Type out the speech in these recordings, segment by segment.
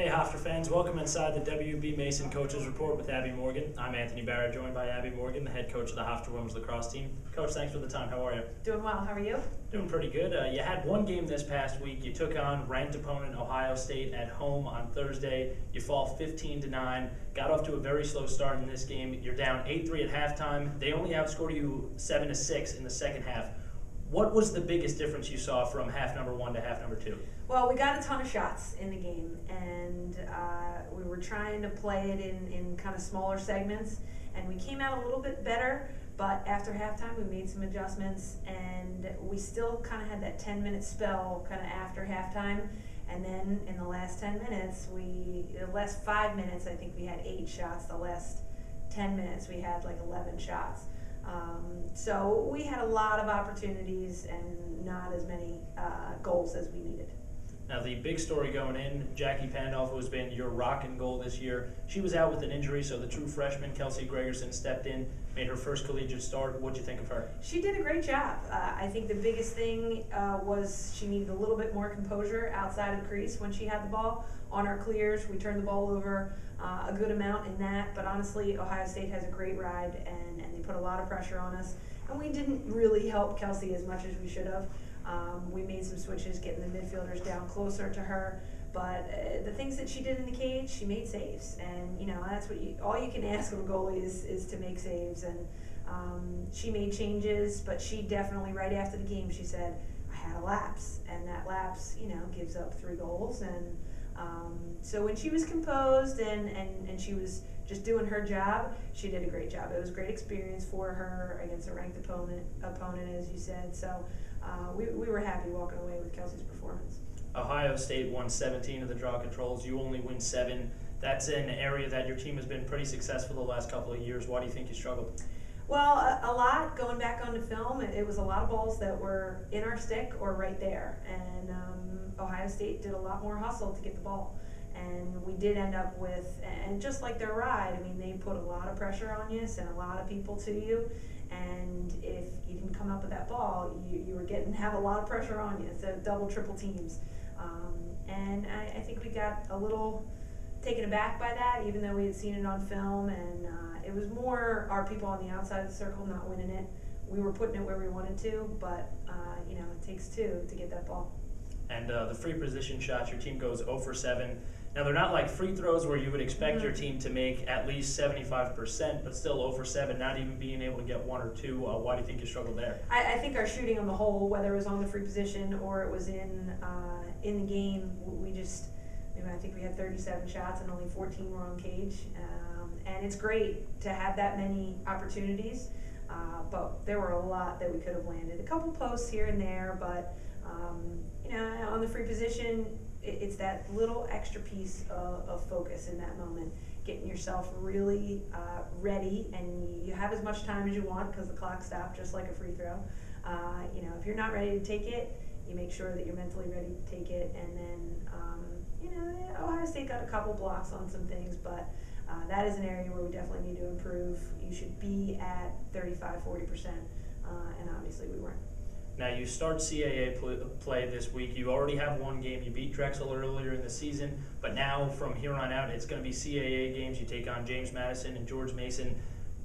Hey Hofstra fans, welcome inside the WB Mason Coaches Report with Abby Morgan. I'm Anthony Barrett, joined by Abby Morgan, the head coach of the Hofstra women's lacrosse team. Coach, thanks for the time. How are you? Doing well. How are you? Doing pretty good. You had one game this past week. You took on ranked opponent Ohio State at home on Thursday. You fall 15-9. Got off to a very slow start in this game. You're down 8-3 at halftime. They only outscored you 7-6 in the second half. What was the biggest difference you saw from half number one to half number two? Well, we got a ton of shots in the game, and we were trying to play it in kind of smaller segments, and we came out a little bit better, but after halftime we made some adjustments, and we still kind of had that 10-minute spell kind of after halftime, and then in the last 10 minutes, the last 5 minutes, I think we had 8 shots. The last 10 minutes, we had like 11 shots. So we had a lot of opportunities and not as many goals as we needed. Now, the big story going in, Jackie Pandolf, who's been your rock and goal this year, she was out with an injury, so the true freshman, Kelsey Gregerson, stepped in, made her first collegiate start. What'd you think of her? She did a great job. I think the biggest thing was she needed a little bit more composure outside of the crease when she had the ball. On our clears, we turned the ball over a good amount in that, but honestly, Ohio State has a great ride, and they put a lot of pressure on us, and we didn't really help Kelsey as much as we should have. We made some switches, getting the midfielders down closer to her, but the things that she did in the cage, she made saves, and that's what all you can ask of a goalie is to make saves. And she made changes, but she definitely, right after the game, she said, I had a lapse, and that lapse gives up 3 goals. And so when she was composed and she was just doing her job, she did a great job. It was a great experience for her against a ranked opponent, as you said. So we were happy walking away with Kelsey's performance. Ohio State won 17 of the draw controls. You only win 7. That's an area that your team has been pretty successful the last couple of years. Why do you think you struggled? Well, a lot, going back onto film, it was a lot of balls that were in our stick or right there. And Ohio State did a lot more hustle to get the ball. And we did end up with, and just like their ride, I mean, they put a lot of pressure on you, sent a lot of people to you. And if you didn't come up with that ball, you were have a lot of pressure on you. So double, triple teams. And I think we got a little taken aback by that, even though we had seen it on film. And it was more our people on the outside of the circle not winning it. We were putting it where we wanted to, but it takes 2 to get that ball. And the free position shots, your team goes 0 for 7. Now, they're not like free throws where you would expect your team to make at least 75%, but still 0 for 7, not even being able to get 1 or 2. Why do you think you struggled there? I think our shooting on the whole, whether it was on the free position or it was in the game, I think we had 37 shots and only 14 were on cage. And it's great to have that many opportunities, but there were a lot that we could have landed. A couple posts here and there, but on the free position, it's that little extra piece of focus in that moment, getting yourself really ready, and you have as much time as you want because the clock stopped just like a free throw. If you're not ready to take it, you make sure that you're mentally ready to take it. And then Ohio State got a couple blocks on some things, but that is an area where we definitely need to improve. You should be at 35-40%, and obviously we weren't. Now, you start CAA play this week. You already have one game. You beat Drexel earlier in the season, but now from here on out, it's going to be CAA games. You take on James Madison and George Mason.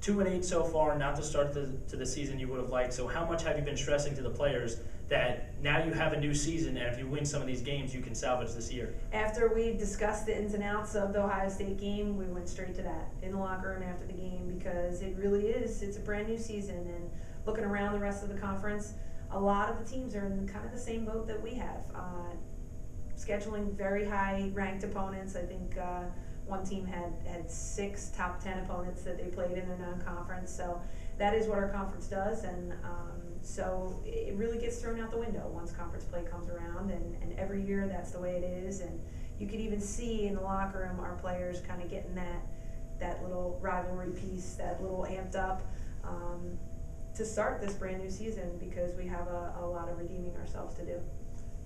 2-8 so far, not the start to the season you would have liked. So how much have you been stressing to the players that now you have a new season, and if you win some of these games, you can salvage this year? After we discussed the ins and outs of the Ohio State game, we went straight to that in the locker room after the game, because it really is. It's a brand new season, and looking around the rest of the conference, a lot of the teams are in kind of the same boat that we have. Scheduling very high ranked opponents. I think one team had 6 top 10 opponents that they played in their non-conference. So that is what our conference does, and so it really gets thrown out the window once conference play comes around, and every year that's the way it is. And you could even see in the locker room our players kind of getting that little rivalry piece, that little amped up to start this brand new season, because we have a lot of redeeming ourselves to do.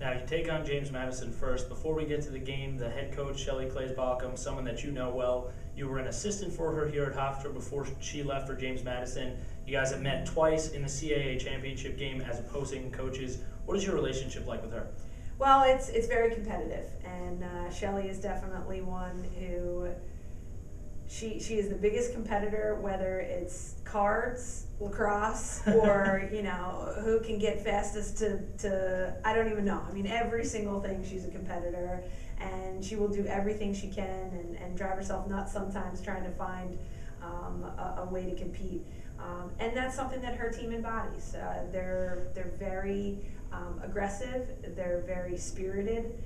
Now, you take on James Madison first. Before we get to the game, the head coach, Shelly Claes-Balcom, someone that you know well, you were an assistant for her here at Hofstra before she left for James Madison. You guys have met twice in the CAA championship game as opposing coaches. What is your relationship like with her? Well, it's very competitive, and Shelly is definitely one who she is the biggest competitor, whether it's cards, lacrosse, or who can get fastest to I don't even know. I mean, every single thing she's a competitor, and she will do everything she can and drive herself nuts sometimes trying to find a way to compete. And that's something that her team embodies. They're very aggressive. They're very spirited.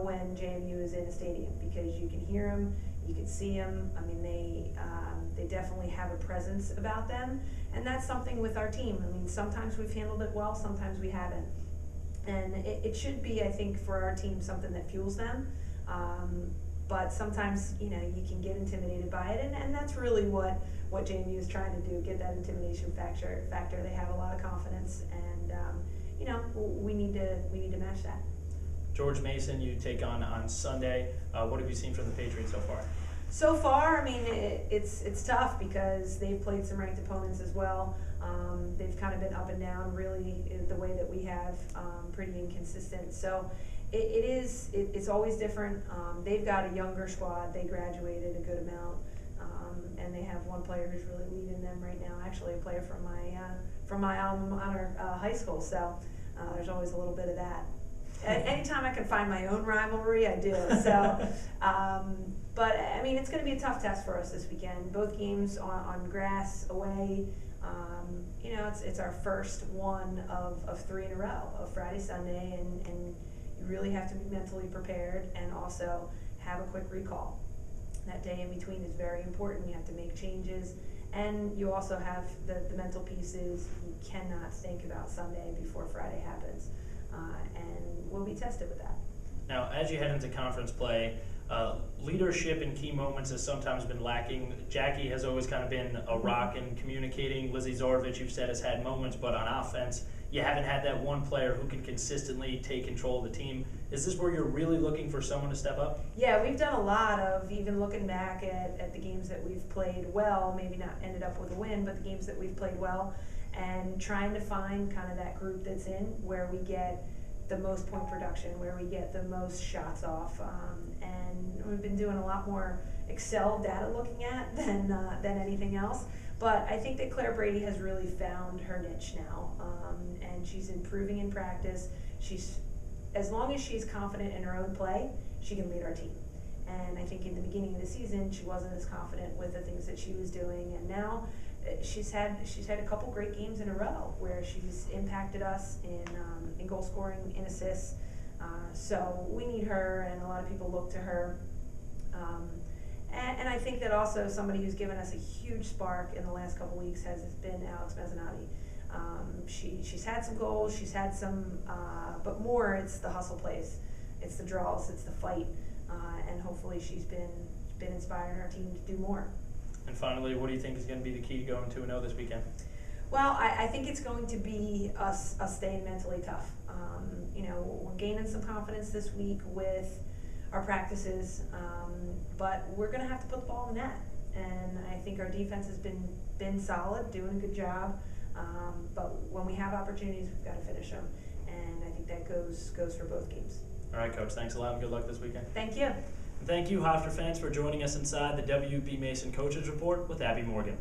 When JMU is in a stadium because you can hear them, you can see them. I mean, they definitely have a presence about them, and that's something with our team. I mean, sometimes we've handled it well, sometimes we haven't, and it should be, I think, for our team something that fuels them. But sometimes, you can get intimidated by it, and that's really what JMU is trying to do, get that intimidation factor. They have a lot of confidence, and we need to match that. George Mason, you take on Sunday. What have you seen from the Patriots so far? So far, I mean, it's tough because they've played some ranked opponents as well. They've kind of been up and down, really, the way that we have, pretty inconsistent. So it's always different. They've got a younger squad. They graduated a good amount, and they have one player who's really leading them right now. Actually, a player from my alma mater, high school. So there's always a little bit of that. Anytime I can find my own rivalry, I do. So, but I mean, it's going to be a tough test for us this weekend. Both games on grass away. It's our first one of 3 in a row, of Friday, Sunday, and you really have to be mentally prepared and also have a quick recall. That day in between is very important. You have to make changes, and you also have the mental pieces. You cannot think about Sunday before Friday happens. And we'll be tested with that. Now, as you head into conference play, leadership in key moments has sometimes been lacking. Jackie has always kind of been a rock in communicating. Lizzie Zorovich, you've said, has had moments, but on offense, you haven't had that one player who can consistently take control of the team. Is this where you're really looking for someone to step up? Yeah, we've done a lot of, even looking back at the games that we've played well, maybe not ended up with a win, but the games that we've played well, and trying to find kind of that group that's in where we get the most point production, where we get the most shots off, and we've been doing a lot more Excel data looking at than anything else. But I think that Claire Brady has really found her niche now, and she's improving in practice. As long as she's confident in her own play, she can lead our team. And I think in the beginning of the season, she wasn't as confident with the things that she was doing, and now she's had a couple great games in a row where she's impacted us in goal scoring, in assists. So we need her, and a lot of people look to her. And I think that also somebody who's given us a huge spark in the last couple weeks has been Alex Mezzanotte. She's had some goals, she's had some, but more it's the hustle plays, it's the draws, it's the fight, and hopefully she's been inspiring our team to do more. And finally, what do you think is going to be the key to going 2-0 this weekend? Well, I think it's going to be us staying mentally tough. We're gaining some confidence this week with our practices, but we're going to have to put the ball in the net. And I think our defense has been solid, doing a good job. But when we have opportunities, we've got to finish them. And I think that goes for both games. All right, Coach. Thanks a lot, and good luck this weekend. Thank you. And thank you, Hofstra fans, for joining us inside the WB Mason Coaches Report with Abby Morgan.